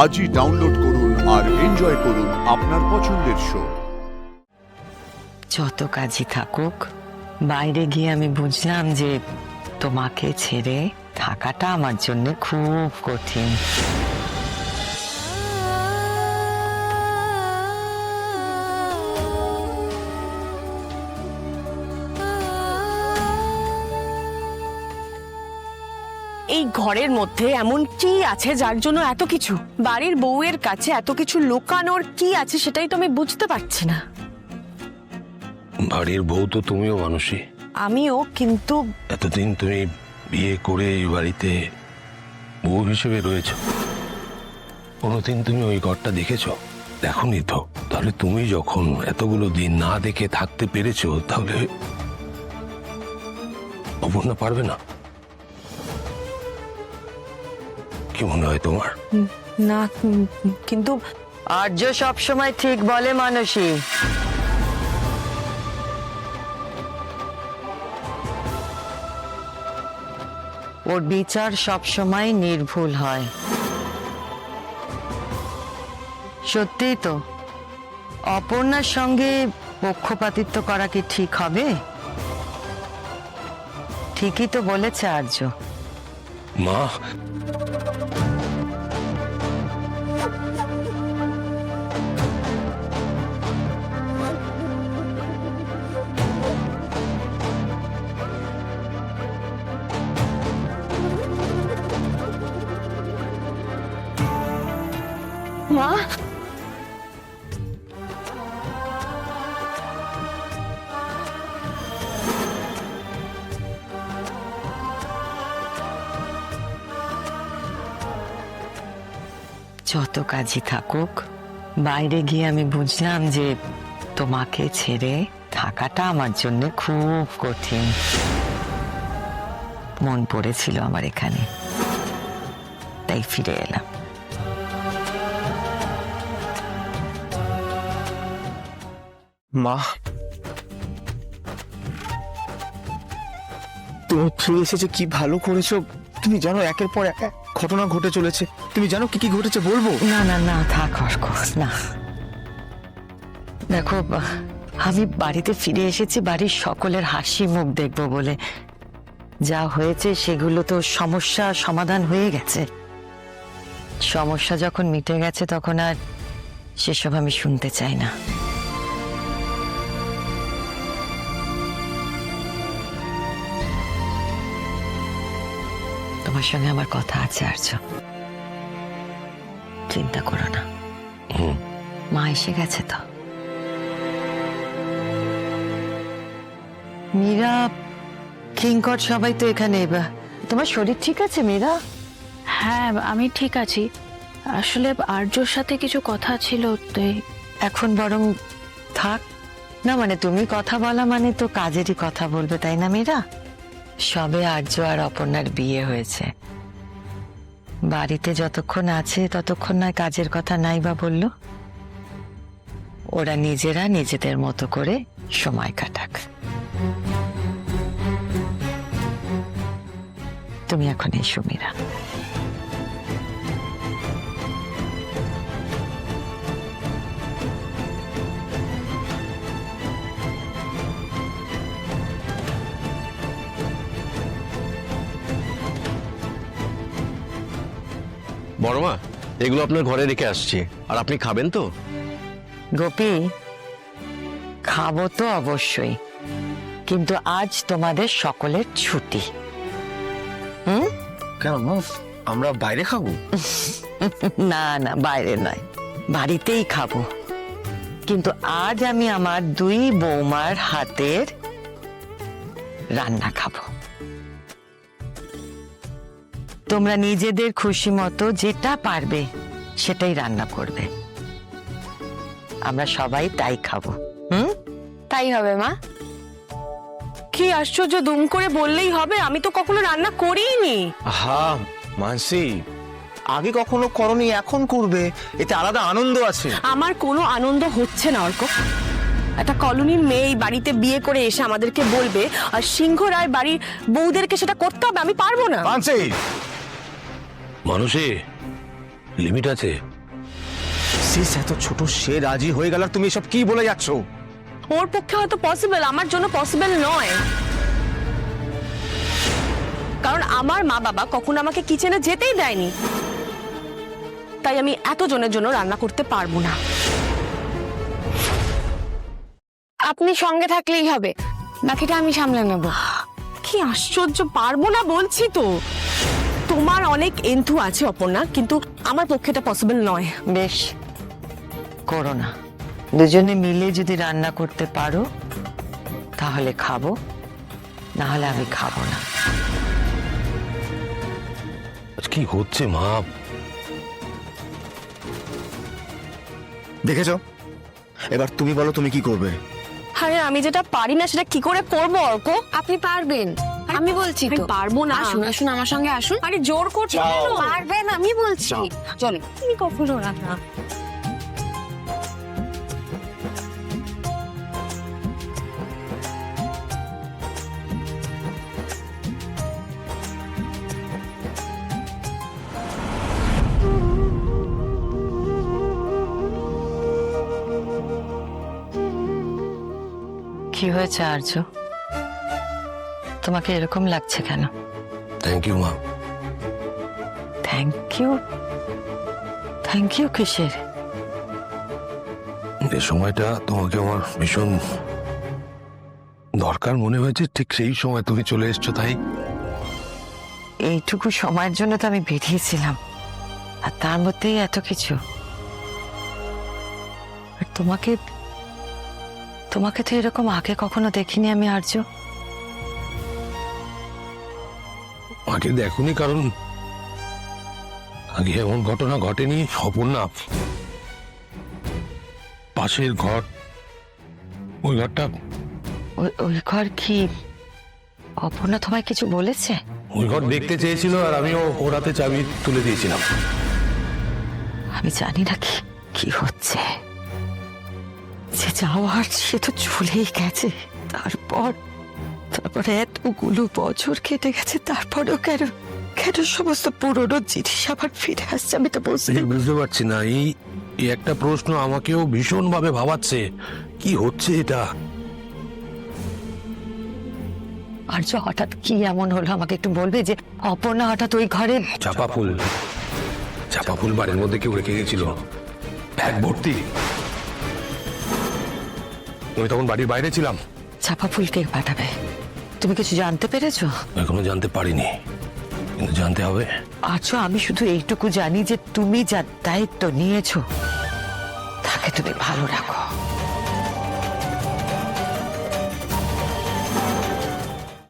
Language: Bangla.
আজই ডাউনলোড করুন আর এনজয় করুন আপনার পছন্দের শো। যত কাজই থাকুক, বাইরে গিয়ে আমি বুঝলাম যে তোমাকে ছেড়ে থাকাটা আমার জন্য খুব কঠিন। এই ঘরের মধ্যে এমন কি আছে যার জন্য এত কিছু? বাড়ির বউয়ের কাছে এত কিছু লুকানোর কি আছে সেটাই তো আমি বুঝতে পারছি না। বাড়ির বউ তো তুমিও মানুষই। আমিও, কিন্তু এতদিন তুমি বিয়ে করে এই বাড়িতে বউ হিসেবে রয়েছ, কোনোদিন তুমি ওই ঘরটা দেখেছো? দেখোনি তো। তাহলে তুমি যখন এতগুলো দিন না দেখে থাকতে পেরেছো, তাহলে অপর্ণা পারবে না? কি মনে হয় তোমার? না, কিন্তু আর্য সবসময় ঠিক বলে মানসী। ওর বিচার সবসময় নির্ভুল হয়। সত্যিই তো, অপর্ণার সঙ্গে পক্ষপাতিত্ব করা কি ঠিক হবে? ঠিকই তো বলেছে আর্য। মা, মা, যত কাজই থাকুক, বাইরে গিয়ে আমি বুঝলাম যে তোমাকে ছেড়ে থাকাটা আমার জন্য খুব কঠিন। মন পড়েছিল আমার এখানে, তাই ফিরে এলাম। মা, তুমি ফিরে এসেছো, কি ভালো করেছো। তুমি জানো একের পর এক ঘটনা ঘটে চলেছে। তুমি জানো কি কি ঘটেছে বলবো? না না না, থাক অর্ক, না। দেখো, আমি বাড়িতে ফিরে এসেছি বাড়ির সকলের হাসি মুখ দেখবো বলে। যা হয়েছে সেগুলো তো সমস্যা সমাধান হয়ে গেছে। সমস্যা যখন মিটে গেছে তখন আর সেসব আমি শুনতে চাই না। তোমার সঙ্গে আমার কথা আছে আর্য, চিন্তা করো না। মা এসে গেছে তো। মীরা, কিঙ্কর সবাই তো এখানে। তোমার শরীর ঠিক আছে মীরা? হ্যাঁ, আমি ঠিক আছি। আসলে আর্যর সাথে কিছু কথা ছিল, তাই। এখন বরং থাক না, মানে তুমি কথা বলা মানে তো কাজেরই কথা বলবে, তাই না মীরা? সবে আর্য আর অপর্ণার বিয়ে হয়েছে, বাড়িতে যতক্ষণ আছে ততক্ষণ নয় কাজের কথা নাই বা বললো। ওরা নিজেরা নিজেদের মতো করে সময় কাটাক। তুমি এখন এসো মীরা। বড় মা, এগুলো আপনার ঘরে রেখে আসছি, আর আপনি খাবেন তো? গোপী, খাবো তো অবশ্যই, কিন্তু আজ তোমাদের সকলের ছুটি। কেন মা, আমরা বাইরে খাবো? না না, বাইরে নয়, বাড়িতেই খাবো। কিন্তু আজ আমি আমার দুই বৌমার হাতের রান্না খাবো। তোমরা নিজেদের খুশি মতো যেটা পারবে সেটাই রান্না করবে, আমরা সবাই তাই খাবো। তাই হবে মা। কি আশ্চর্য, দুম করে বললেই হবে? আমি তো কখনো রান্না করিনি। হ্যাঁ মানসি, আগে কখনো করনি, এখন করবে, এতে আলাদা আনন্দ আছে। আমার কোনো আনন্দ হচ্ছে না অর্ক। একটা কলোনির মেয়ে এই বাড়িতে বিয়ে করে এসে আমাদেরকে বলবে, আর সিংহ রায় বাড়ির বউদেরকে সেটা করতে হবে? আমি পারবো না। মানসি, মানুষে লিমিট আছে। সিস এত ছোট সে রাজি হয়ে গেল আর তুমি এসব কি বলে যাচ্ছ? ওর পক্ষে হয়তো পসিবল, আমার জন্য পসিবল নয়। কারণ আমার মা বাবা কখনো আমাকে কিচেনে যেতেই দেয়নি, তাই আমি এতজনের জন্য রান্না করতে পারবো না। আপনি সঙ্গে থাকলেই হবে, বাকিটা আমি সামলে নেব। কি আশ্চর্য, পারবো না বলছি তো। তোমার অনেক এন্থু আছে অপর্ণা, কিন্তু আমার পক্ষে এটা পসিবল নয়। বেশ, করো না। দুজনে মিলে যদি রান্না করতে পারো তাহলে খাবো, না হলে আমি খাবো না। আজ কি হচ্ছে মা? দেখেছো, এবার তুমি বলো তুমি কি করবে? আরে আমি যেটা পারি না সেটা কি করে করবো অর্ক? আপনি পারবেন, আমি বলছি আমি তো। পারবো না। আসুন আসুন আমার সঙ্গে আসুন। আরে জোর করছো কেন? পারবেন, আমি বলছি। চলো। তুমি কখনো রান্না। কি হয়েছে আর্য? তোমাকে এরকম লাগছে কেন? থ্যাংক ইউ মা। Thank you? থ্যাংক ইউ কিসের? এই সময়টা তোমাকে আমার ভীষণ দরকার মনে হয়েছে, ঠিক সেই সময় তুমি চলে এসছো, তাই। এইটুকু সময়ের জন্য তো আমি বেরিয়েছিলাম, আর তার মধ্যেই এত কিছু। আর তোমাকে তোমাকে তো এরকম আগে কখনো দেখিনি আমি আর্য। আগে দেখুনি কারণ আগে এমন ঘটনা ঘটেনি। অপর্ণা, পাশের ঘর, ওই ঘরটা, ওই ঘর কি অপর্ণা তোমায় কিছু বলেছে? ওই ঘর দেখতে চেয়েছিল আর আমিও ওর হাতে চাবি তুলে দিয়েছিলাম। আমি জানি না কি হচ্ছে। যে যাওয়ার সে তো চলেই গেছে, তারপরে এতগুলো বছর কেটে গেছে, তারপরেও কেন কেন সমস্ত পুরনো জিনিস আবার ফিরে আসছে আমি তো বুঝতে পারছি না। এই একটা প্রশ্ন আমাকেও ভীষণ ভাবে ভাবাচ্ছে, কি হচ্ছে এটা? আর্য হঠাৎ কি এমন হলো আমাকে একটু বলবে যে অপর্ণা হঠাৎ ওই ঘরে? চাপা ফুল বাড়ির মধ্যে কেউ রেখে গেছিল, ব্যাগ ভর্তি। আমি তখন বাড়ির বাইরে ছিলাম। চাপা ফুল কে পাঠাবে? তুমি কিছু জানতে পেরেছো? এখনো জানতে পারিনি, কিন্তু জানতে হবে। আর্য, আমি শুধু এইটুকু জানি যে তুমি যার দায়িত্ব নিয়েছো তাকে তুমি ভালো রাখো।